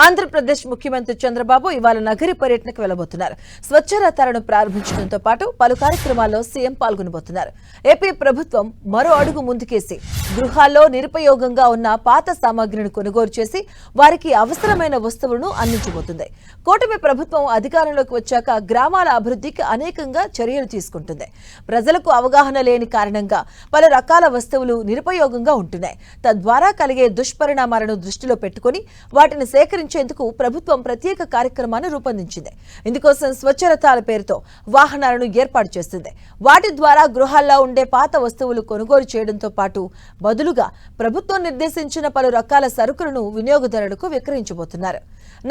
ఆంధ్రప్రదేశ్ ముఖ్యమంత్రి చంద్రబాబు ఇవాళ నగరి పర్యటనకు వెళ్లబోతున్నారు. స్వచ్ఛ రథాలను ప్రారంభించడంతో పాటు పలు కార్యక్రమాల్లో సీఎం పాల్గొనబోతున్నారు. ఏపీ ప్రభుత్వం మరో అడుగు ముందుకేసి గృహాల్లో నిరుపయోగంగా ఉన్న పాత సామాగ్రిని కొనుగోలు చేసి వారికి అవసరమైన వస్తువులను అందించబోతుంది. కూటమి ప్రభుత్వం అధికారంలోకి వచ్చాక గ్రామాల అభివృద్ధికి అనేకంగా చర్యలు తీసుకుంటుంది. ప్రజలకు అవగాహన లేని కారణంగా పలు రకాల వస్తువులు నిరుపయోగంగా ఉంటున్నాయి. తద్వారా కలిగే దుష్పరిణామాలను దృష్టిలో పెట్టుకుని వాటిని సేకరించేందుకు ప్రభుత్వం ప్రత్యేక కార్యక్రమాన్ని రూపొందించింది. ఇందుకోసం స్వచ్ఛ రథాల పేరుతో వాహనాలను ఏర్పాటు చేస్తుంది. వాటి ద్వారా గృహాల్లో ఉండే పాత వస్తువులు కొనుగోలు చేయడంతో పాటు బదులుగా ప్రభుత్వం నిర్దేశించిన పలు రకాల సరుకులను వినియోగదారులకు విక్రయించబోతున్నారు.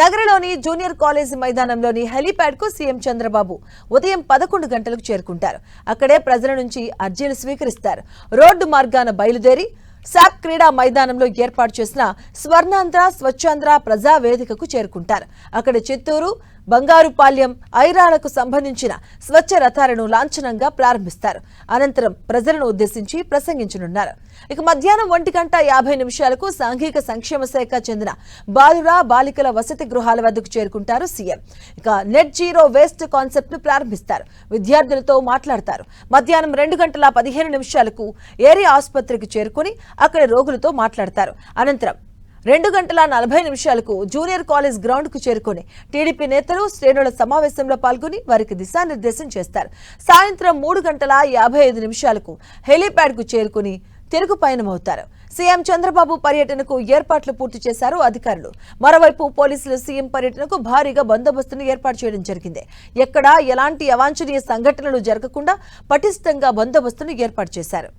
నగరంలోని జూనియర్ కాలేజీ మైదానంలోని హెలీప్యాడ్ కు సీఎం చంద్రబాబు ఉదయం 11 గంటలకు చేరుకుంటారు. అక్కడే ప్రజల నుంచి అర్జీలు స్వీకరిస్తారు. రోడ్డు మార్గాన బయలుదేరి సాప్ క్రీడా మైదానంలో ఏర్పాటు చేసిన స్వర్ణాంధ్ర స్వచ్ఛాంధ్ర ప్రజా వేదికకు చేరుకుంటారు. అక్కడ చిత్తూరు, బంగారుపాళ్యం, ఐరాలకు సంబంధించిన స్వచ్ఛ రథాలను లాంఛనంగా ప్రారంభిస్తారు. అనంతరం ప్రజలను ఉద్దేశించి ప్రసంగించనున్నారు. ఇక మధ్యాహ్నం 1:50 సాంఘిక సంక్షేమ శాఖ చెందిన బాలుర బాలికల వసతి గృహాల వద్దకు చేరుకుంటారు సీఎం. ఇక నెట్ జీరో వేస్ట్ కాన్సెప్ట్ ను ప్రారంభిస్తారు. విద్యార్థులతో మాట్లాడతారు. మధ్యాహ్నం 2:15 ఏరియా ఆసుపత్రికి చేరుకుని అక్కడ రోగులతో మాట్లాడతారు. అనంతరం 2:40 జూనియర్ కాలేజ్ గ్రౌండ్ కు చేరుకుని టీడీపీ నేతలు శ్రేణుల సమావేశంలో పాల్గొని వారికి దిశానిర్దేశం చేస్తారు. సాయంత్రం 3:55 హెలీప్యాడ్ కు చేరుకుని తిరుగు పయనమవుతారు. సీఎం చంద్రబాబు పర్యటనకు ఏర్పాట్లు పూర్తి చేశారు అధికారులు. మరోవైపు పోలీసులు సీఎం పర్యటనకు భారీగా బందోబస్తును ఏర్పాటు చేయడం జరిగింది. ఎక్కడా ఎలాంటి అవాంఛనీయ సంఘటనలు జరగకుండా పటిష్టంగా బందోబస్తును ఏర్పాటు చేశారు.